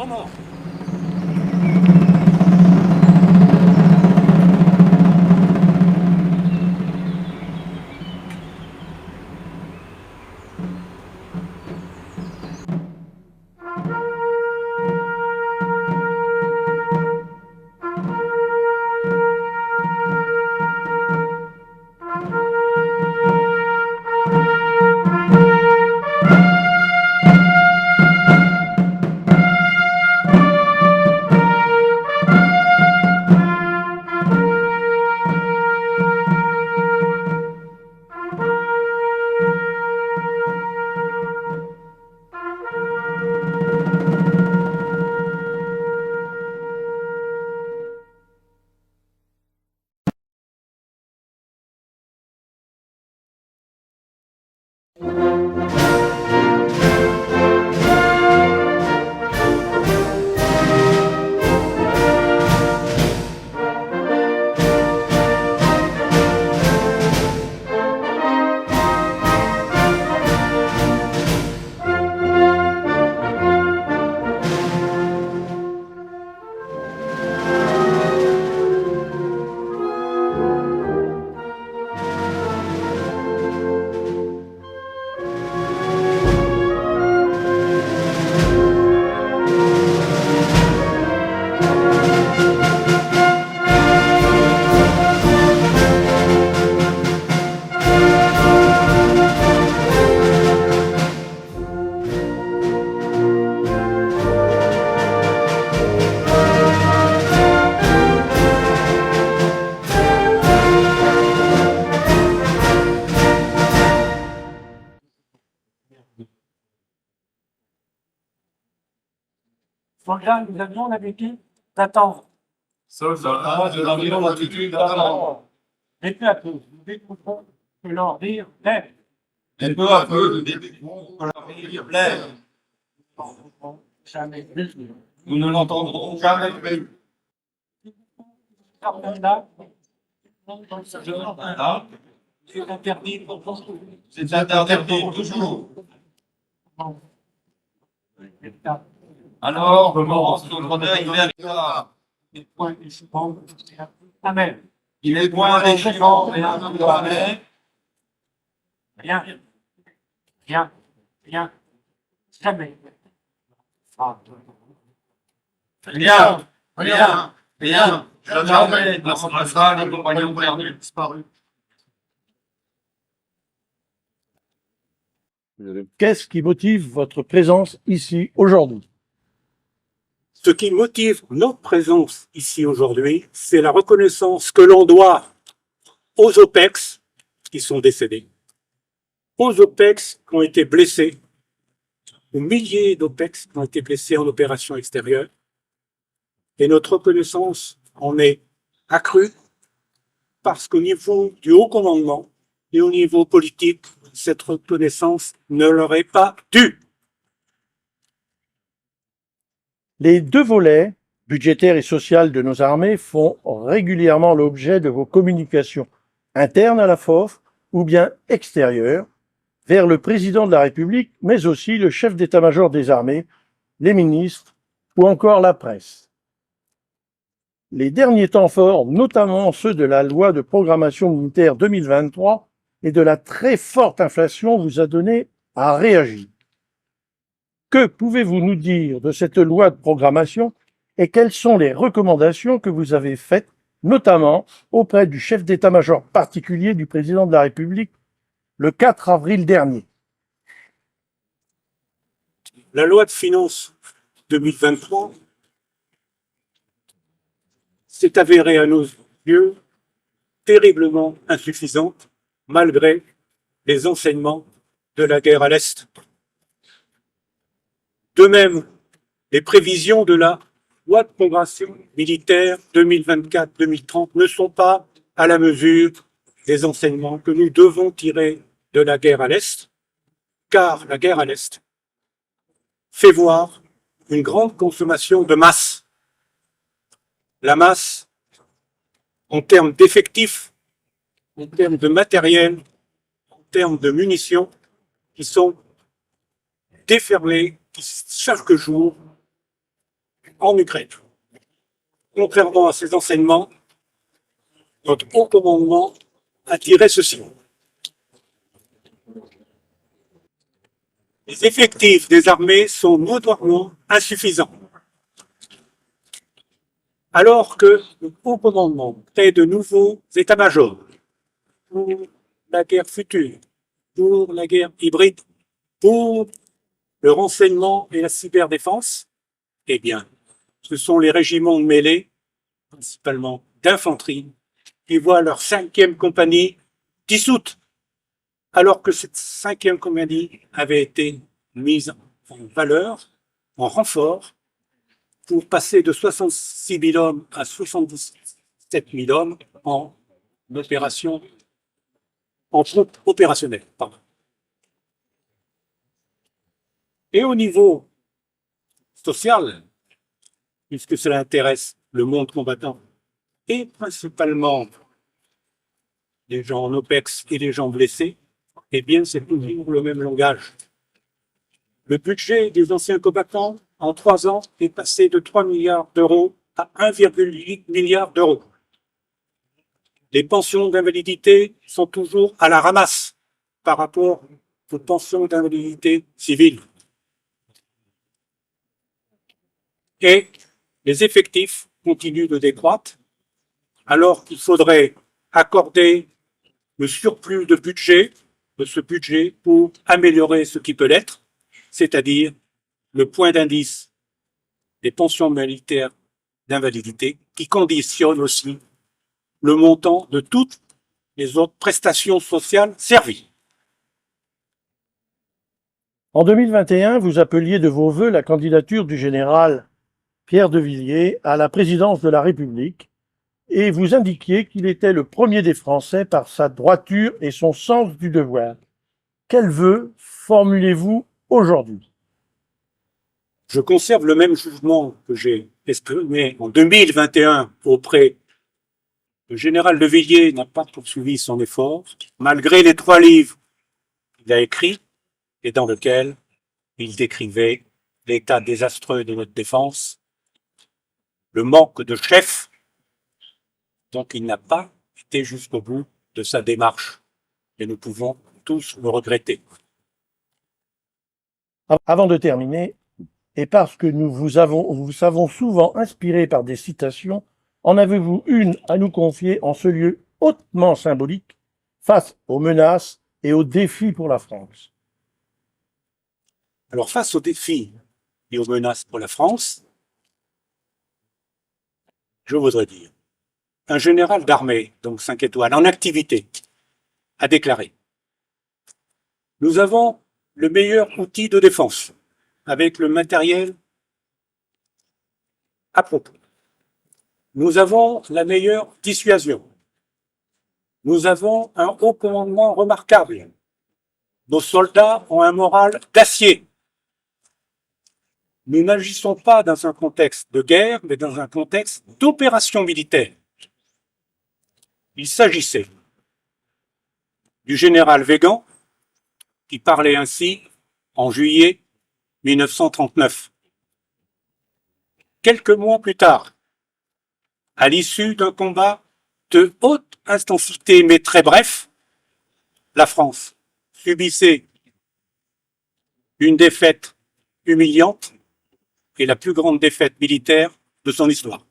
Comment? Voilà, nous avions l'habitude d'attendre. Soldat, nous avions l'habitude d'attendre. Et peu à peu, nous découvrons que leur rire lève. Et peu à peu, nous découvrons que la rivière lève. Jamais plus. Nous ne l'entendrons jamais plus. Là, Là, c'est interdit pour toujours. c'est interdit toujours. Alors commence notre deuil vers Les points et souvent, amen. Il est point réchauffant et un peu amer. Rien, rien, rien, jamais. Rien, rien, rien. Jamais ne remplacera les compagnons perdus disparus. Qu'est-ce qui motive votre présence ici aujourd'hui? Ce qui motive notre présence ici aujourd'hui, c'est la reconnaissance que l'on doit aux OPEX qui sont décédés, aux OPEX qui ont été blessés, aux milliers d'OPEX qui ont été blessés en opération extérieure. Et notre reconnaissance en est accrue parce qu'au niveau du haut commandement et au niveau politique, cette reconnaissance ne leur est pas due. Les deux volets, budgétaire et social de nos armées, font régulièrement l'objet de vos communications internes à la FOF ou bien extérieures vers le président de la République, mais aussi le chef d'état-major des armées, les ministres ou encore la presse. Les derniers temps forts, notamment ceux de la loi de programmation militaire 2023 et de la très forte inflation, vous a donné à réagir. Que pouvez-vous nous dire de cette loi de programmation et quelles sont les recommandations que vous avez faites, notamment auprès du chef d'état-major particulier du président de la République le 4 avril dernier? La loi de finances 2023 s'est avérée à nos yeux terriblement insuffisante malgré les enseignements de la guerre à l'Est. De même, les prévisions de la loi de programmation militaire 2024-2030 ne sont pas à la mesure des enseignements que nous devons tirer de la guerre à l'Est, car la guerre à l'Est fait voir une grande consommation de masse. La masse, en termes d'effectifs, en termes de matériel, en termes de munitions, qui sont déferlées, qui chaque jour en Ukraine. Contrairement à ces enseignements, notre haut commandement a tiré ceci. Les effectifs des armées sont notoirement insuffisants. Alors que le haut commandement crée de nouveaux états-majors pour la guerre future, pour la guerre hybride, pour le renseignement et la cyberdéfense, eh bien, ce sont les régiments de mêlée, principalement d'infanterie, qui voient leur 5e compagnie dissoute, alors que cette 5e compagnie avait été mise en valeur, en renfort, pour passer de 66 000 hommes à 77 000 hommes en opération, en troupes opérationnelles. Pardon. Et au niveau social, puisque cela intéresse le monde combattant, et principalement les gens en OPEX et les gens blessés, eh bien, c'est toujours le même langage. Le budget des anciens combattants, en 3 ans, est passé de 3 milliards d'euros à 1,8 milliard d'euros. Les pensions d'invalidité sont toujours à la ramasse par rapport aux pensions d'invalidité civiles. Et les effectifs continuent de décroître, alors qu'il faudrait accorder le surplus de ce budget pour améliorer ce qui peut l'être, c'est-à-dire le point d'indice des pensions militaires d'invalidité qui conditionne aussi le montant de toutes les autres prestations sociales servies. En 2021, vous appeliez de vos vœux la candidature du général Pierre de Villiers à la présidence de la République et vous indiquiez qu'il était le premier des Français par sa droiture et son sens du devoir. Quels vœux formulez-vous aujourd'hui? Je conserve le même jugement que j'ai exprimé en 2021 auprès du général de Villiers n'a pas poursuivi son effort, malgré les 3 livres qu'il a écrits et dans lesquels il décrivait l'état désastreux de notre défense, le manque de chef, donc il n'a pas été jusqu'au bout de sa démarche. Et nous pouvons tous le regretter. Avant de terminer, et parce que nous vous savons souvent inspiré par des citations, en avez-vous une à nous confier en ce lieu hautement symbolique face aux menaces et aux défis pour la France? Alors face aux défis et aux menaces pour la France, je voudrais dire, un général d'armée, donc 5 étoiles, en activité, a déclaré: nous avons le meilleur outil de défense, avec le matériel à propos. Nous avons la meilleure dissuasion. Nous avons un haut commandement remarquable. Nos soldats ont un moral d'acier. Nous n'agissons pas dans un contexte de guerre, mais dans un contexte d'opération militaire. Il s'agissait du général Weygand, qui parlait ainsi en juillet 1939. Quelques mois plus tard, à l'issue d'un combat de haute intensité mais très bref, la France subissait une défaite humiliante et la plus grande défaite militaire de son histoire.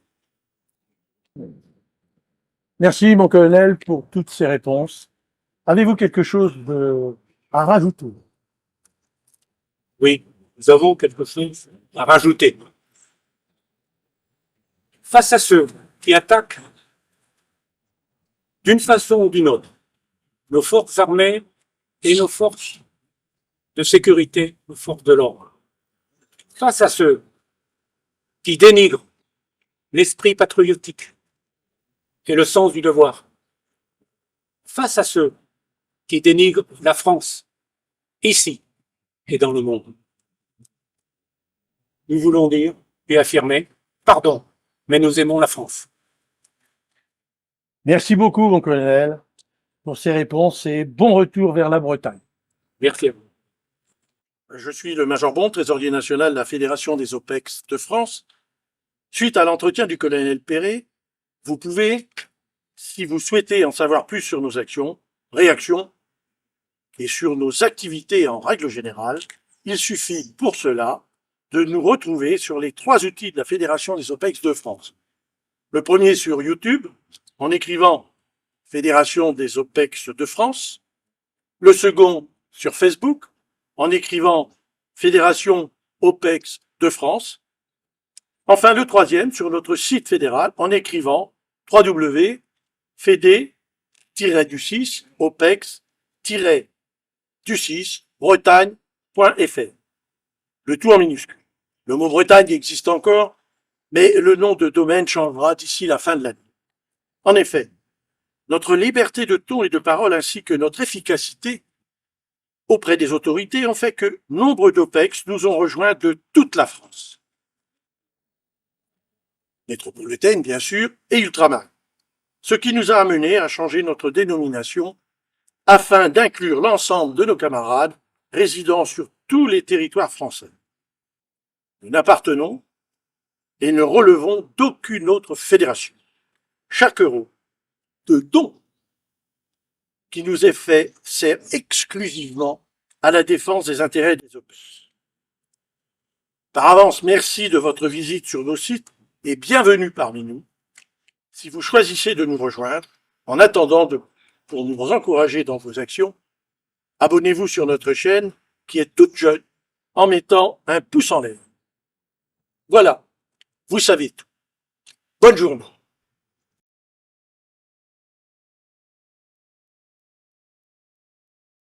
Merci, mon colonel, pour toutes ces réponses. Avez-vous quelque chose à rajouter? Oui, nous avons quelque chose à rajouter. Face à ceux qui attaquent d'une façon ou d'une autre nos forces armées et nos forces de sécurité, nos forces de l'ordre, face à ceux qui dénigrent l'esprit patriotique et le sens du devoir, face à ceux qui dénigrent la France, ici et dans le monde, nous voulons dire et affirmer, pardon, mais nous aimons la France. Merci beaucoup, mon colonel, pour ces réponses et bon retour vers la Bretagne. Merci à vous. Je suis le Major Bon, trésorier national de la Fédération des OPEX de France, Suite à l'entretien du colonel Perret, vous pouvez, si vous souhaitez en savoir plus sur nos actions, réactions et sur nos activités en règle générale, il suffit pour cela de nous retrouver sur les 3 outils de la Fédération des OPEX de France. Le premier sur YouTube, en écrivant Fédération des OPEX de France. Le second sur Facebook, en écrivant Fédération OPEX de France. Enfin, le troisième sur notre site fédéral, en écrivant www.fed-du6 OPEX-du6 Bretagne.fr. Le tout en minuscule. Le mot Bretagne existe encore, mais le nom de domaine changera d'ici la fin de l'année. En effet, notre liberté de ton et de parole ainsi que notre efficacité auprès des autorités ont fait que nombre d'OPEX nous ont rejoints de toute la France. Métropolitaine, bien sûr, et ultramarine. Ce qui nous a amené à changer notre dénomination afin d'inclure l'ensemble de nos camarades résidant sur tous les territoires français. Nous n'appartenons et ne relevons d'aucune autre fédération. Chaque euro de don qui nous est fait sert exclusivement à la défense des intérêts des OPEX. Par avance, merci de votre visite sur nos sites et bienvenue parmi nous. Si vous choisissez de nous rejoindre, en attendant pour nous encourager dans vos actions, abonnez-vous sur notre chaîne qui est toute jeune en mettant un pouce en l'air. Voilà, vous savez tout. Bonne journée.